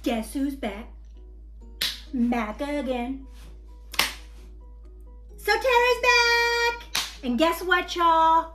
Guess who's back? Back again. So Tara's back! And guess what, y'all?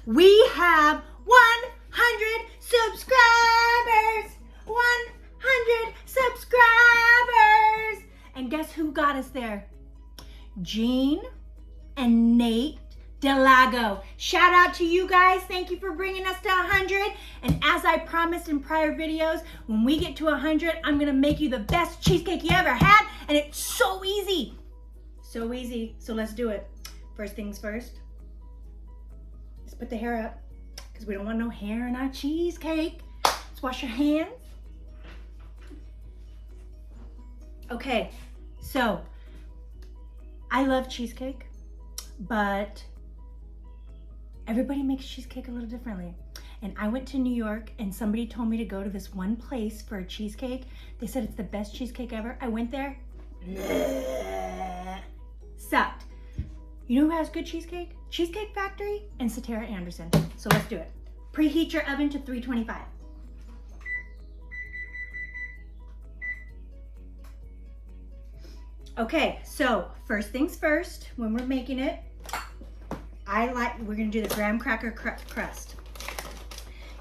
We have 100 subscribers! 100 subscribers! And guess who got us there? Jean and Nate Delago. Shout out to you guys. Thank you for bringing us to 100. And as I promised in prior videos, when we get to 100, I'm gonna make you the best cheesecake you ever had. And it's so easy. So easy. So let's do it. First things first. Let's put the hair up because we don't want no hair in our cheesecake. Let's wash your hands. Okay, so I love cheesecake, but everybody makes cheesecake a little differently. And I went to New York and somebody told me to go to this one place for a cheesecake. They said it's the best cheesecake ever. I went there. Sucked. You know who has good cheesecake? Cheesecake Factory and Satara Anderson. So let's do it. Preheat your oven to 325. Okay, so first things first, when we're making it, we're gonna do the graham cracker crust.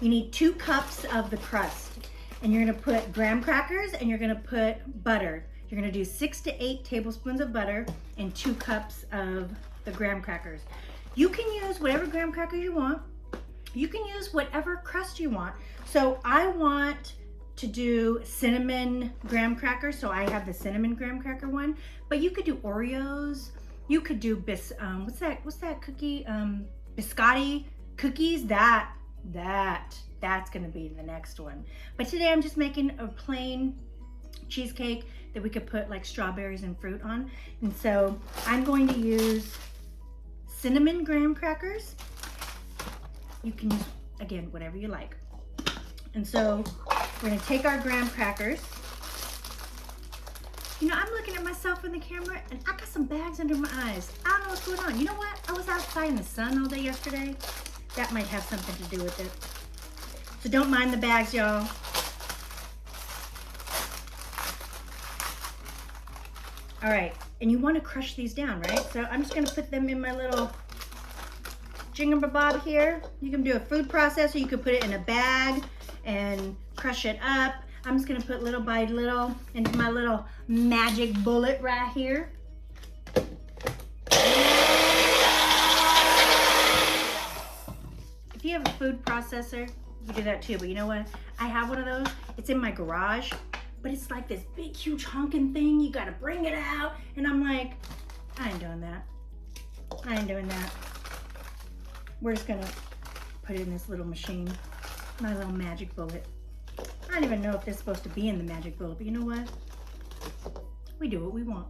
You need 2 cups of the crust, and you're gonna put graham crackers and you're gonna put butter. You're gonna do 6 to 8 tablespoons of butter and 2 cups of the graham crackers. You can use whatever graham crackers you want. You can use whatever crust you want. So I want to do cinnamon graham crackers, so I have the cinnamon graham cracker one. But you could do Oreos. You could do what's that cookie? Biscotti cookies. That's gonna be the next one. But today I'm just making a plain cheesecake that we could put like strawberries and fruit on. And so I'm going to use cinnamon graham crackers. You can use, again, whatever you like. And so we're gonna take our graham crackers. You know, I'm looking at myself in the camera and I got some bags under my eyes. I don't know what's going on. You know what? I was outside in the sun all day yesterday. That might have something to do with it. So don't mind the bags, y'all. All right, and you want to crush these down, right? So I'm just gonna put them in my little jingamabob here. You can do a food processor, you could put it in a bag and crush it up. I'm just gonna put little by little into my little magic bullet right here. If you have a food processor, you can do that too, but you know what? I have one of those. It's in my garage, but it's like this big, huge honking thing. You gotta bring it out. And I'm like, I ain't doing that. I ain't doing that. We're just gonna put it in this little machine, my little magic bullet. I don't even know if this is supposed to be in the magic bullet, but you know what? We do what we want.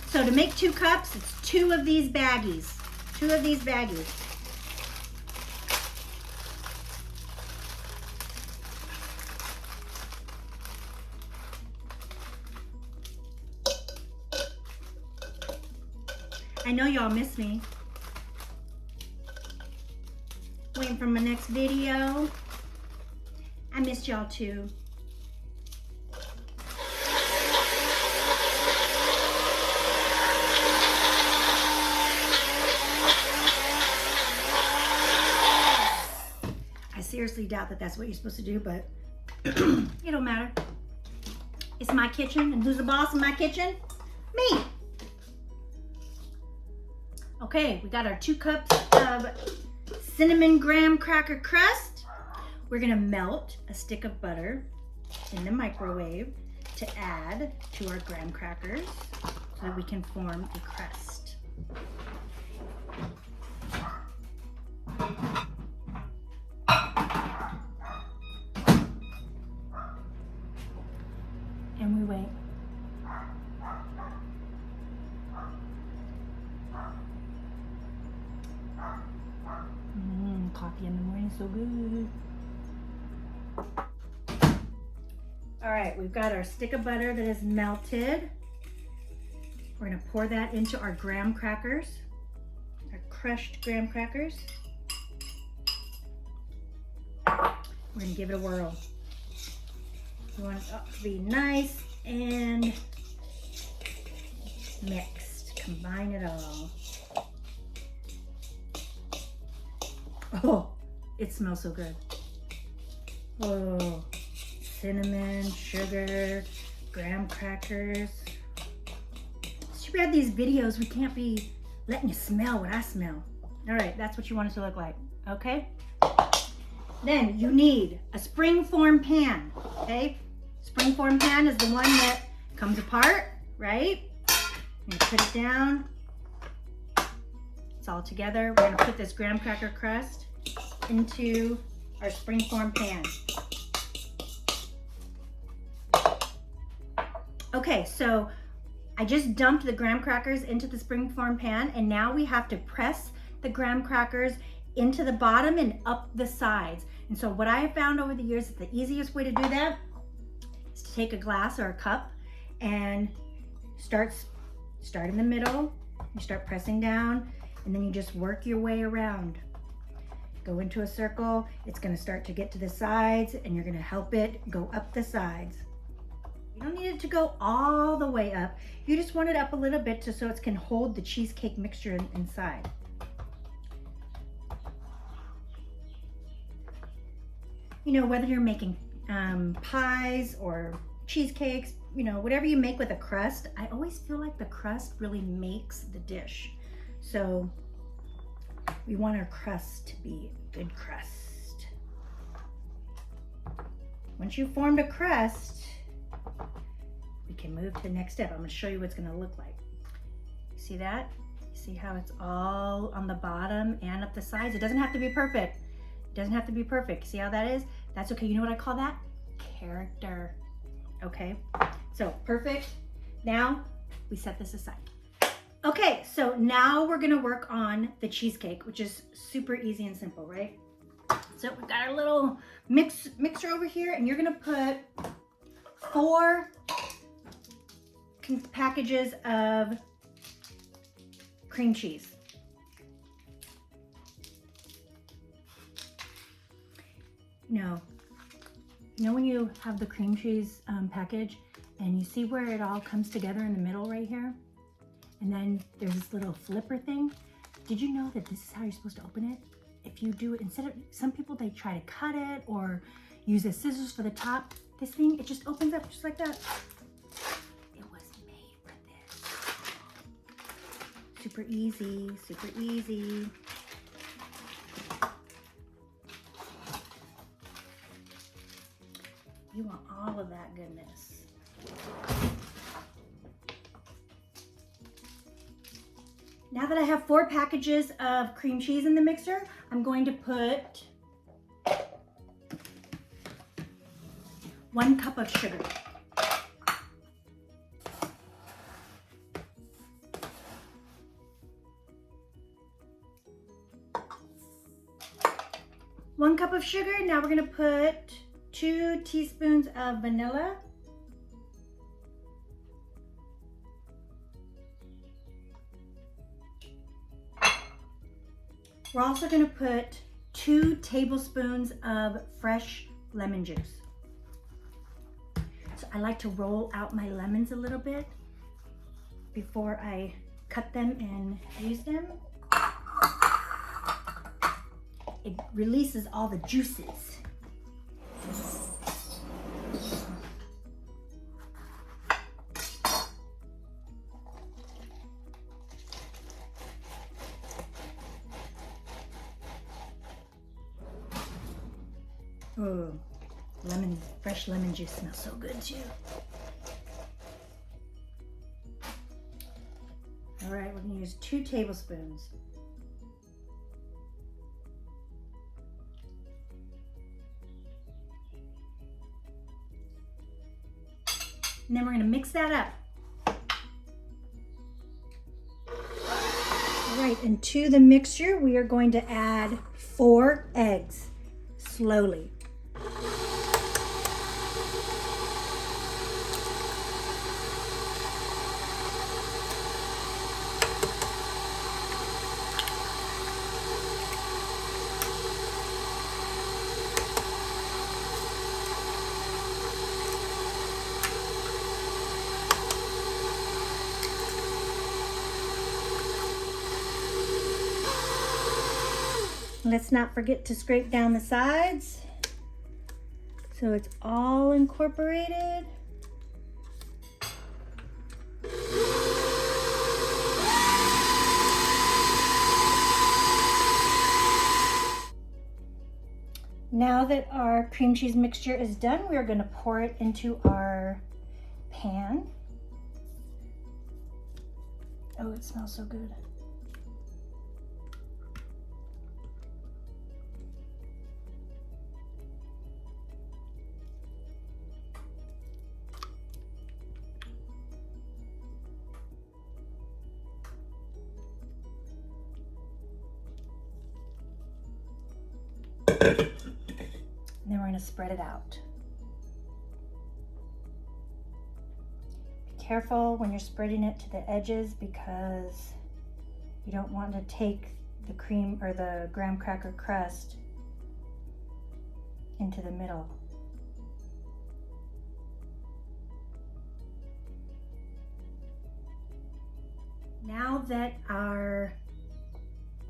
So to make 2 cups, it's 2 of these baggies. 2 of these baggies. I know y'all miss me. Waiting for my next video. I missed y'all too. I seriously doubt that that's what you're supposed to do, but it don't matter. It's my kitchen, and who's the boss in my kitchen? Me. Okay, we got our 2 cups of cinnamon graham cracker crust. We're gonna melt a stick of butter in the microwave to add to our graham crackers so that we can form a crust. And we wait. Coffee in the morning, so good. All right, we've got our stick of butter that is melted. We're gonna pour that into our graham crackers, our crushed graham crackers. We're gonna give it a whirl. You want it to be nice and mixed. Combine it all. Oh, it smells so good. Oh, cinnamon, sugar, graham crackers. It's too bad these videos, we can't be letting you smell what I smell. All right, that's what you want it to look like, okay? Then you need a springform pan, okay? Springform pan is the one that comes apart, right? You put it down. It's all together. We're gonna put this graham cracker crust into our springform pan. Okay, so I just dumped the graham crackers into the springform pan, and now we have to press the graham crackers into the bottom and up the sides. And so what I have found over the years is the easiest way to do that is to take a glass or a cup and start in the middle. You start pressing down, and then you just work your way around. Go into a circle. It's going to start to get to the sides, and you're going to help it go up the sides. You don't need it to go all the way up. You just want it up a little bit so it can hold the cheesecake mixture inside. You know, whether you're making pies or cheesecakes, you know, whatever you make with a crust, I always feel like the crust really makes the dish. So we want our crust to be a good crust. Once you've formed a crust, we can move to the next step. I'm going to show you what it's going to look like. See that? See how it's all on the bottom and up the sides? It doesn't have to be perfect. It doesn't have to be perfect. See how that is? That's okay. You know what I call that? Character. Okay, so perfect. Now we set this aside. Okay, so now we're gonna work on the cheesecake, which is super easy and simple, right? So we've got our little mixer over here, and you're gonna put 4 packages of cream cheese. You know when you have the cream cheese package and you see where it all comes together in the middle right here? And then there's this little flipper thing. Did you know that this is how you're supposed to open it? If you do it, instead of, some people, they try to cut it or use the scissors for the top. This thing, it just opens up just like that. It was made for this. Super easy, super easy. You want all of that goodness. Now that I have 4 packages of cream cheese in the mixer, I'm going to put 1 cup of sugar. One cup of sugar. Now we're going to put 2 teaspoons of vanilla. We're also going to put 2 tablespoons of fresh lemon juice. So I like to roll out my lemons a little bit before I cut them and use them. It releases all the juices. Oh, fresh lemon juice smells so good too. All right, we're gonna use 2 tablespoons. And then we're gonna mix that up. All right, and to the mixture, we are going to add 4 eggs, slowly. Let's not forget to scrape down the sides so it's all incorporated. Now that our cream cheese mixture is done, we are going to pour it into our pan. Oh, it smells so good. And then we're going to spread it out. Be careful when you're spreading it to the edges because you don't want to take the cream or the graham cracker crust into the middle. Now that our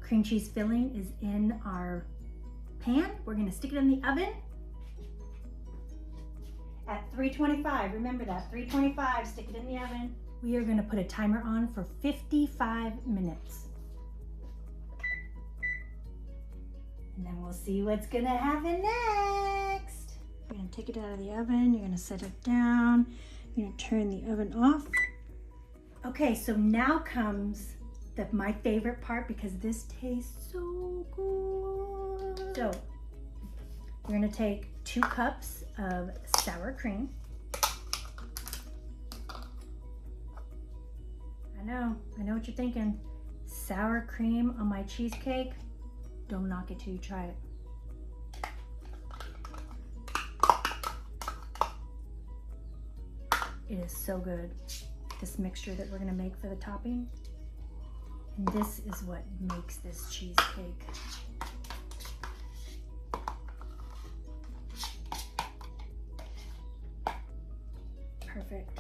cream cheese filling is in our pan, we're going to stick it in the oven at 325. Remember that, 325, stick it in the oven. We are going to put a timer on for 55 minutes. And then we'll see what's going to happen next. You're going to take it out of the oven, you're going to set it down, you're going to turn the oven off. Okay, so now comes my favorite part because this tastes so good. So we're going to take 2 cups of sour cream. I know what you're thinking. Sour cream on my cheesecake? Don't knock it till you try it. It is so good. This mixture that we're going to make for the topping. And this is what makes this cheesecake. Perfect.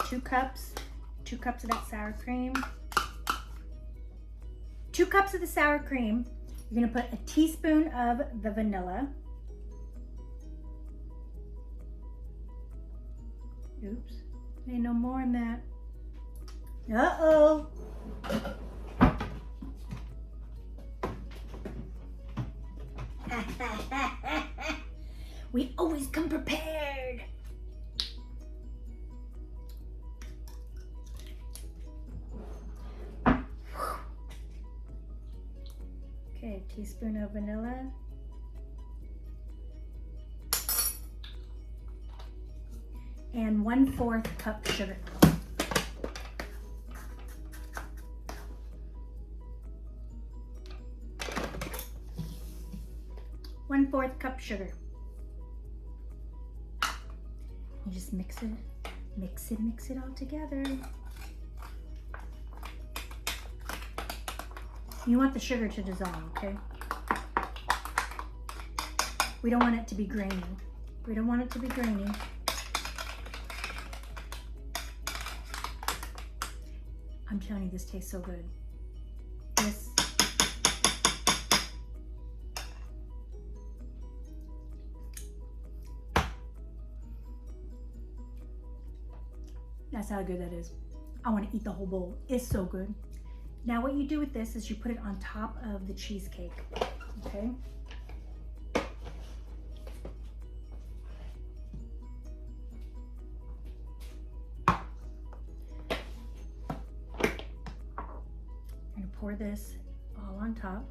2 cups of that sour cream. 2 cups of the sour cream. You're gonna put a teaspoon of the vanilla. Oops, ain't no more in that. Uh-oh. We always come prepared. Okay, a teaspoon of vanilla. And 1/4 cup sugar. One-4 cup sugar. You just mix it all together. You want the sugar to dissolve, okay? We don't want it to be grainy. We don't want it to be grainy. I'm telling you, this tastes so good. This. That's how good that is. I want to eat the whole bowl. It's so good. Now what you do with this is you put it on top of the cheesecake, okay? I'm gonna pour this all on top.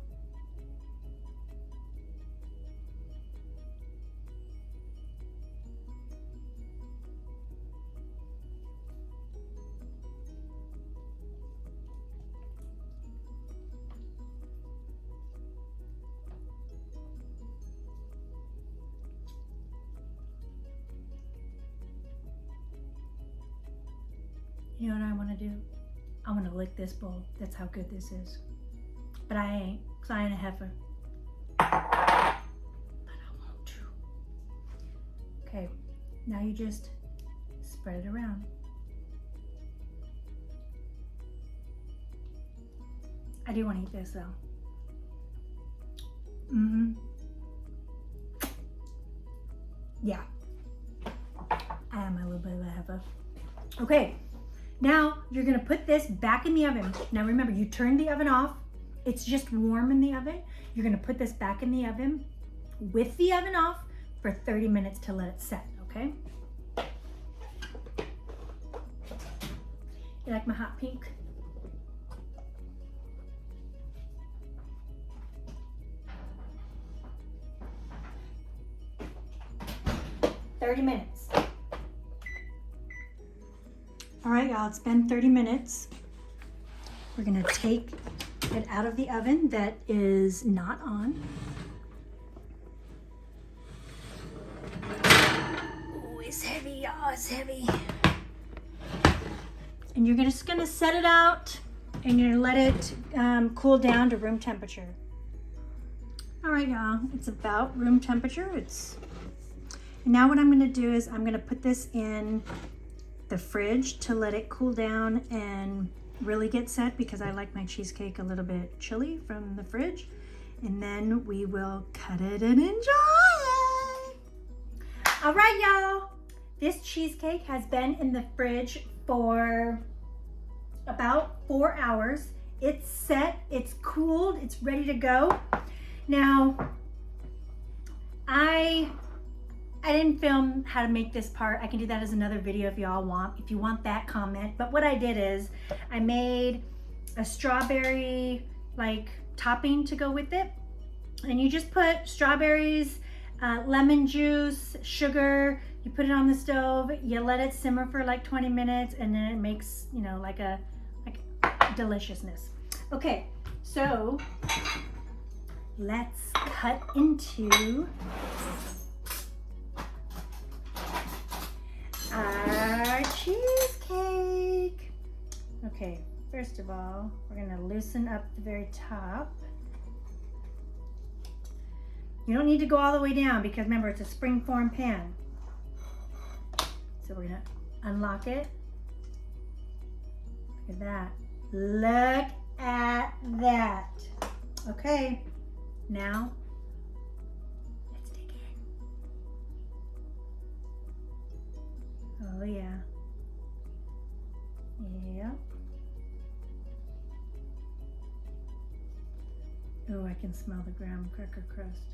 You know what I want to do? I want to lick this bowl. That's how good this is. But I ain't, because I ain't a heifer. But I want to. Okay, now you just spread it around. I do want to eat this though. Mm-hmm. Yeah. I am a little bit of a heifer. Okay, now you're gonna put this back in the oven. Now remember, you turned the oven off. It's just warm in the oven. You're gonna put this back in the oven with the oven off for 30 minutes to let it set, okay? You like my hot pink? $30 minutes. All right, y'all, it's been 30 minutes. We're gonna take it out of the oven that is not on. Oh, it's heavy, y'all, it's heavy. And you're just gonna set it out and you're gonna let it cool down to room temperature. All right, y'all, it's about room temperature. And now what I'm gonna do is I'm gonna put this in the fridge to let it cool down and really get set, because I like my cheesecake a little bit chilly from the fridge. And then we will cut it and enjoy it. All right, y'all. This cheesecake has been in the fridge for about 4 hours. It's set, it's cooled, it's ready to go. Now, I didn't film how to make this part. I can do that as another video if y'all want. If you want that, comment. But what I did is I made a strawberry like topping to go with it. And you just put strawberries, lemon juice, sugar, you put it on the stove, you let it simmer for like 20 minutes, and then it makes, you know, like deliciousness. Okay, so let's cut into our cheesecake. Okay, first of all, we're gonna loosen up the very top. You don't need to go all the way down because remember, it's a springform pan. So we're gonna unlock it. Look at that. Look at that. Okay, now let's dig in. Oh yeah. Yep. Oh, I can smell the graham cracker crust.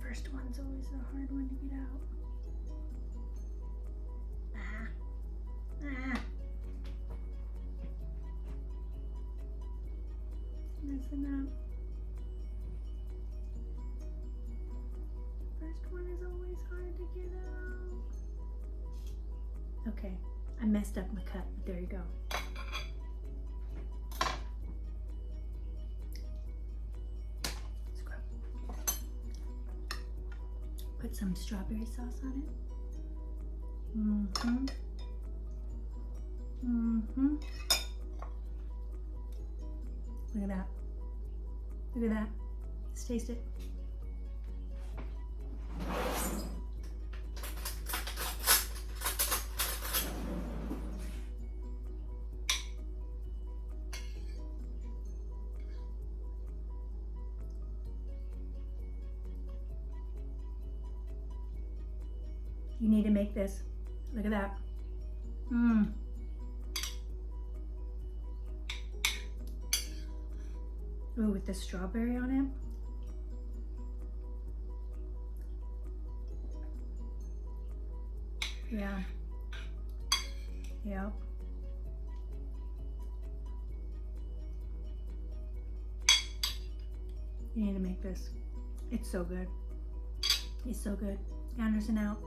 First one's always a hard one to get out. Messing up. First one is always hard to get out. Okay, I messed up my cut, but there you go. Scrub. Put some strawberry sauce on it. Look at that. Look at that. Let's taste it. You need to make this. Look at that. Ooh, with the strawberry on it. Yeah. Yep. You need to make this. It's so good. It's so good. Anderson out.